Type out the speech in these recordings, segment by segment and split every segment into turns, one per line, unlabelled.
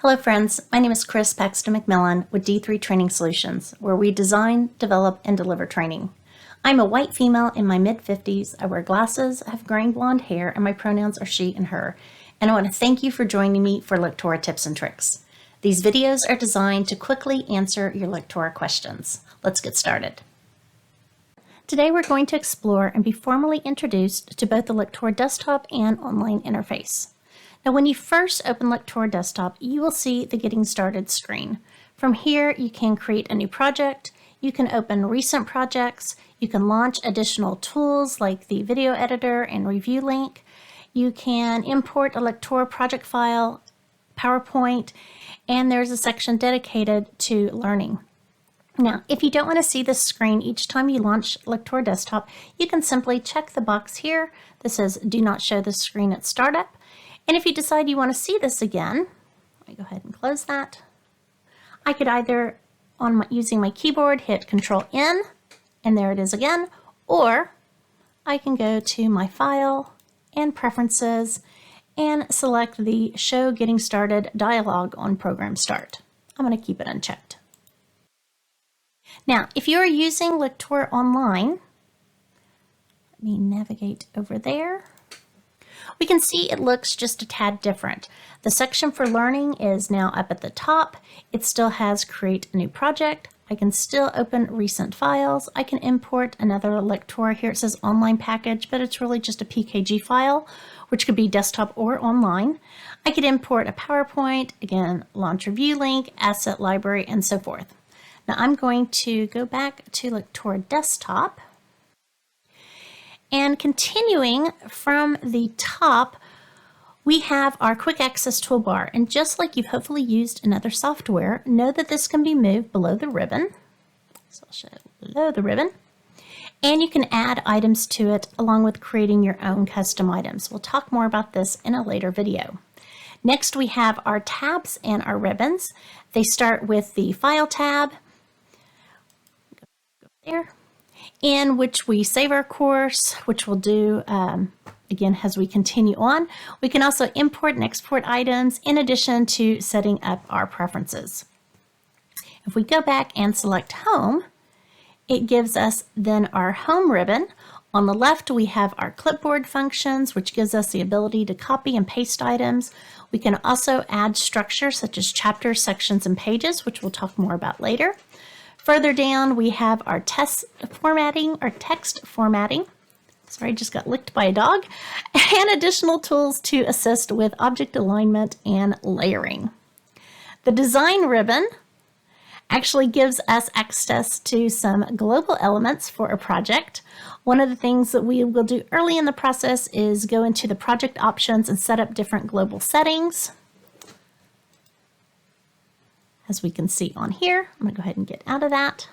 Hello friends, my name is Chris Paxton McMillan with D3 Training Solutions, where we design, develop, and deliver training. I'm a white female in my mid-50s, I wear glasses, have graying blonde hair, and my pronouns are she and her. And I want to thank you for joining me for Lectora Tips and Tricks. These videos are designed to quickly answer your Lectora questions. Let's get started. Today we're going to explore and be formally introduced to both the Lectora Desktop and Online interface. Now, when you first open Lectora Desktop, you will see the Getting Started screen. From here, you can create a new project, you can open recent projects, you can launch additional tools like the video editor and review link, you can import a Lectora project file, PowerPoint, and there's a section dedicated to learning. Now, if you don't want to see this screen each time you launch Lectora Desktop, you can simply check the box here that says Do Not Show this screen at Startup. And if you decide you want to see this again, let me go ahead and close that. I could either, using my keyboard, hit Control-N, and there it is again, or I can go to my File and Preferences and select the Show Getting Started dialog on Program Start. I'm going to keep it unchecked. Now, if you're using Lectora Online, let me navigate over there. We can see it looks just a tad different. The section for learning is now up at the top. It still has Create a New Project. I can still open recent files. I can import another Lectora. Here it says Online Package, but it's really just a PKG file, which could be desktop or online. I could import a PowerPoint, again, Launch Review Link, Asset Library, and so forth. Now I'm going to go back to Lectora Desktop. And continuing from the top, we have our quick access toolbar. And just like you've hopefully used in other software, know that this can be moved below the ribbon. So I'll show it below the ribbon. And you can add items to it along with creating your own custom items. We'll talk more about this in a later video. Next, we have our tabs and our ribbons. They start with the File tab. Go there. In which we save our course, which we'll do again as we continue on. We can also import and export items in addition to setting up our preferences. If we go back and select Home, it gives us then our Home ribbon. On the left, we have our clipboard functions, which gives us the ability to copy and paste items. We can also add structure such as chapters, sections, and pages, which we'll talk more about later. Further down, we have our text formatting. Sorry, just got licked by a dog. And additional tools to assist with object alignment and layering. The design ribbon actually gives us access to some global elements for a project. One of the things that we will do early in the process is go into the project options and set up different global settings. As we can see on here, I'm going to go ahead and get out of that.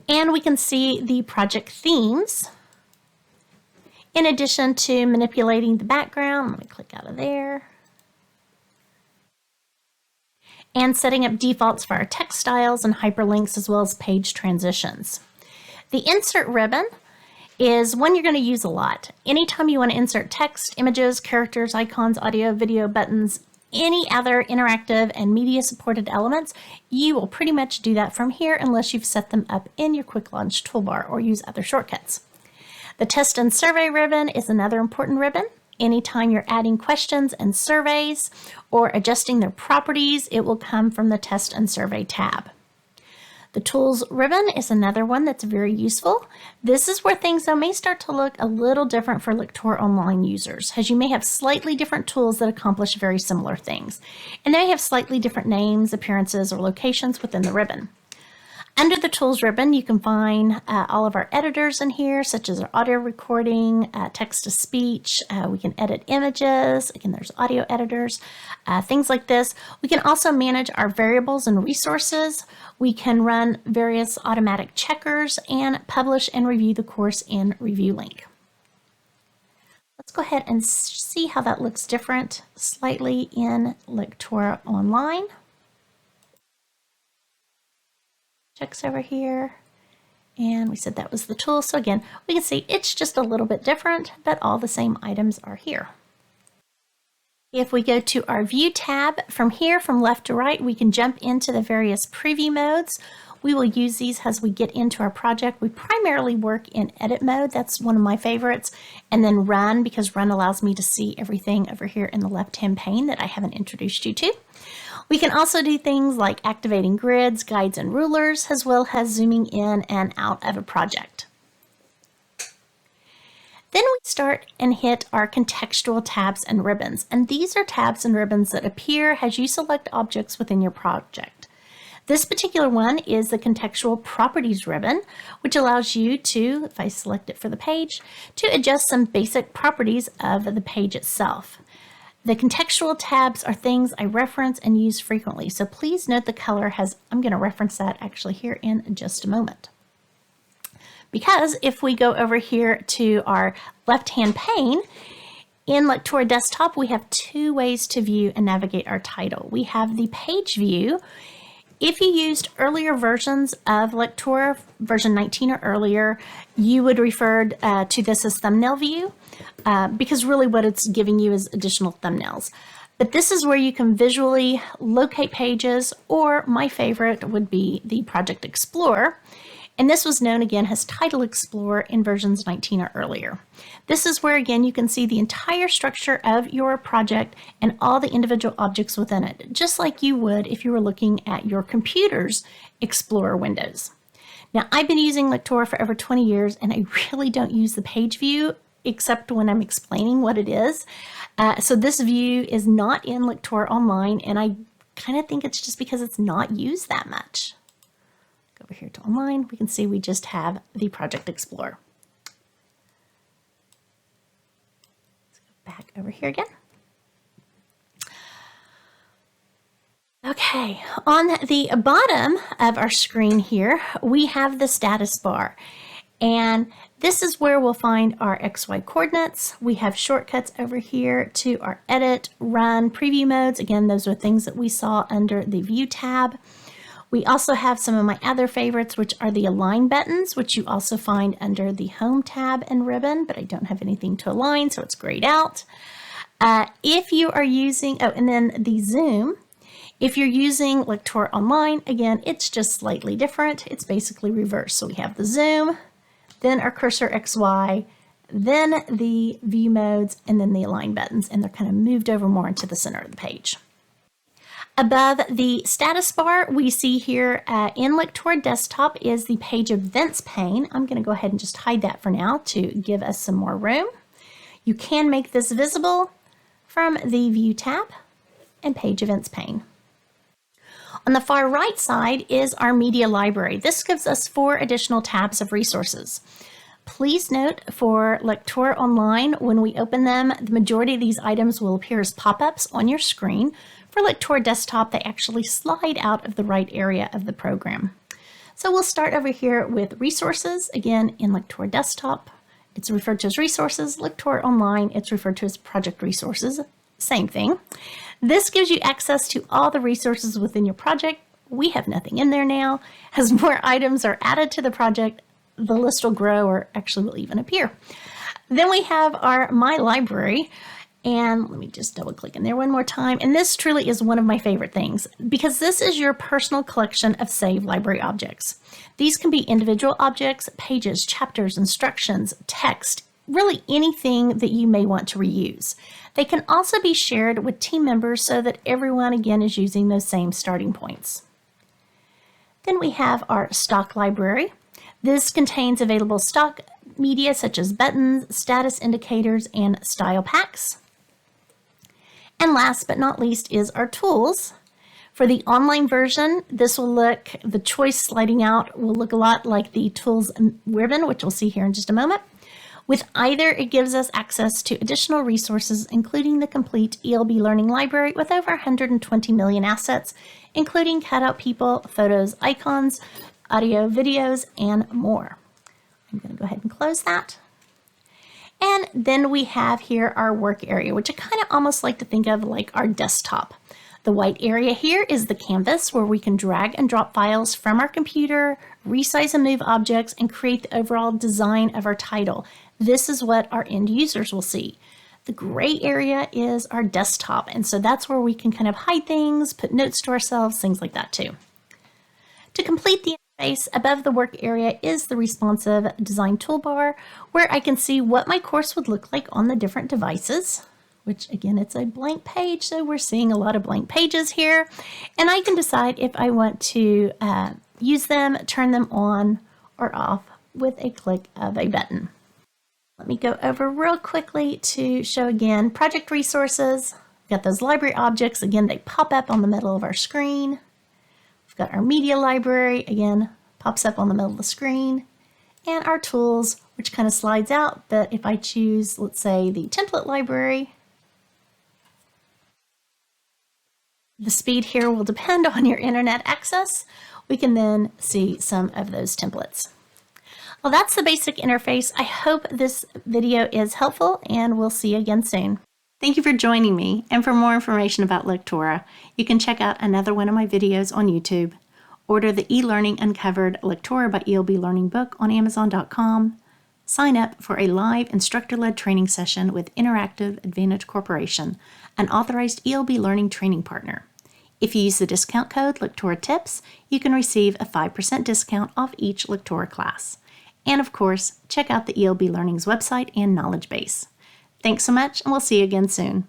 And we can see the project themes. In addition to manipulating the background, I'm going to click out of there. And setting up defaults for our text styles and hyperlinks as well as page transitions. The insert ribbon is one you're going to use a lot. Anytime you want to insert text, images, characters, icons, audio, video, buttons, any other interactive and media supported elements, you will pretty much do that from here unless you've set them up in your quick launch toolbar or use other shortcuts. The test and survey ribbon is another important ribbon. Anytime you're adding questions and surveys or adjusting their properties, it will come from the test and survey tab. The tools ribbon is another one that's very useful. This is where things though may start to look a little different for Lectora Online users, as you may have slightly different tools that accomplish very similar things. And they have slightly different names, appearances, or locations within the ribbon. Under the Tools ribbon, you can find all of our editors in here, such as our audio recording, text-to-speech. We can edit images. Again, there's audio editors, things like this. We can also manage our variables and resources. We can run various automatic checkers and publish and review the course in Review Link. Let's go ahead and see how that looks different slightly in Lectora Online. Checks over here, and we said that was the tool. So again, we can see it's just a little bit different, but all the same items are here. If we go to our View tab, from here, from left to right, we can jump into the various preview modes. We will use these as we get into our project. We primarily work in edit mode. That's one of my favorites. And then run, because run allows me to see everything over here in the left-hand pane that I haven't introduced you to. We can also do things like activating grids, guides, and rulers, as well as zooming in and out of a project. Then we start and hit our contextual tabs and ribbons. And these are tabs and ribbons that appear as you select objects within your project. This particular one is the contextual properties ribbon, which allows you to, if I select it for the page, to adjust some basic properties of the page itself. The contextual tabs are things I reference and use frequently. So please note the color has, I'm going to reference that actually here in just a moment. Because if we go over here to our left-hand pane, in Lectora Desktop, we have two ways to view and navigate our title. We have the page view. If you used earlier versions of Lectora, version 19 or earlier, you would refer to this as thumbnail view, because really what it's giving you is additional thumbnails. But this is where you can visually locate pages, or my favorite would be the Project Explorer. And this was known again as Title Explorer in versions 19 or earlier. This is where again you can see the entire structure of your project and all the individual objects within it, just like you would if you were looking at your computer's Explorer windows. Now, I've been using Lectora for over 20 years and I really don't use the page view except when I'm explaining what it is. So this view is not in Lectora Online, and I kind of think it's just because it's not used that much. Over here to online, we can see we just have the Project Explorer. Let's go back over here again. Okay, on the bottom of our screen here, we have the status bar. And this is where we'll find our XY coordinates. We have shortcuts over here to our edit, run, preview modes. Again, those are things that we saw under the View tab. We also have some of my other favorites, which are the Align buttons, which you also find under the Home tab and ribbon, but I don't have anything to align, so it's grayed out. If you are using, and then the Zoom, if you're using Lectora Online, again, it's just slightly different. It's basically reversed. So we have the Zoom, then our cursor XY, then the View modes, and then the Align buttons, and they're kind of moved over more into the center of the page. Above the status bar, we see here in Lectora Desktop is the Page Events pane. I'm going to go ahead and just hide that for now to give us some more room. You can make this visible from the View tab and Page Events pane. On the far right side is our Media Library. This gives us 4 additional tabs of resources. Please note for Lectora Online, when we open them, the majority of these items will appear as pop-ups on your screen. For Lectora Desktop, they actually slide out of the right area of the program. So we'll start over here with resources. Again, in Lectora Desktop, it's referred to as resources. Lectora Online, it's referred to as project resources. Same thing. This gives you access to all the resources within your project. We have nothing in there now. As more items are added to the project, the list will grow, or actually will even appear. Then we have our My Library. And let me just double click in there one more time. And this truly is one of my favorite things, because this is your personal collection of saved library objects. These can be individual objects, pages, chapters, instructions, text, really anything that you may want to reuse. They can also be shared with team members so that everyone again is using those same starting points. Then we have our stock library. This contains available stock media such as buttons, status indicators, and style packs. And last but not least is our tools. For the online version, this will look, the choice sliding out will look a lot like the tools ribbon, which we'll see here in just a moment. With either, it gives us access to additional resources, including the complete ELB Learning Library with over 120 million assets, including cutout people, photos, icons, audio, videos, and more. I'm going to go ahead and close that. And then we have here our work area, which I kind of almost like to think of like our desktop. The white area here is the canvas where we can drag and drop files from our computer, resize and move objects, and create the overall design of our title. This is what our end users will see. The gray area is our desktop, and so that's where we can kind of hide things, put notes to ourselves, things like that too. To complete the interface, above the work area is the responsive design toolbar, where I can see what my course would look like on the different devices, which again, it's a blank page, so we're seeing a lot of blank pages here. And I can decide if I want to use them, turn them on or off with a click of a button. Let me go over real quickly to show again project resources. We've got those library objects. Again, they pop up on the middle of our screen. We've got our media library, again, pops up on the middle of the screen. And our tools, which kind of slides out. But if I choose, let's say, the template library, the speed here will depend on your internet access. We can then see some of those templates. Well, that's the basic interface. I hope this video is helpful, and we'll see you again soon. Thank you for joining me, and for more information about Lectora, you can check out another one of my videos on YouTube, order the eLearning Uncovered Lectora by ELB Learning book on Amazon.com, sign up for a live instructor-led training session with Interactive Advantage Corporation, an authorized ELB Learning training partner. If you use the discount code LectoraTips, you can receive a 5% discount off each Lectora class. And of course, check out the ELB Learning's website and knowledge base. Thanks so much, and we'll see you again soon.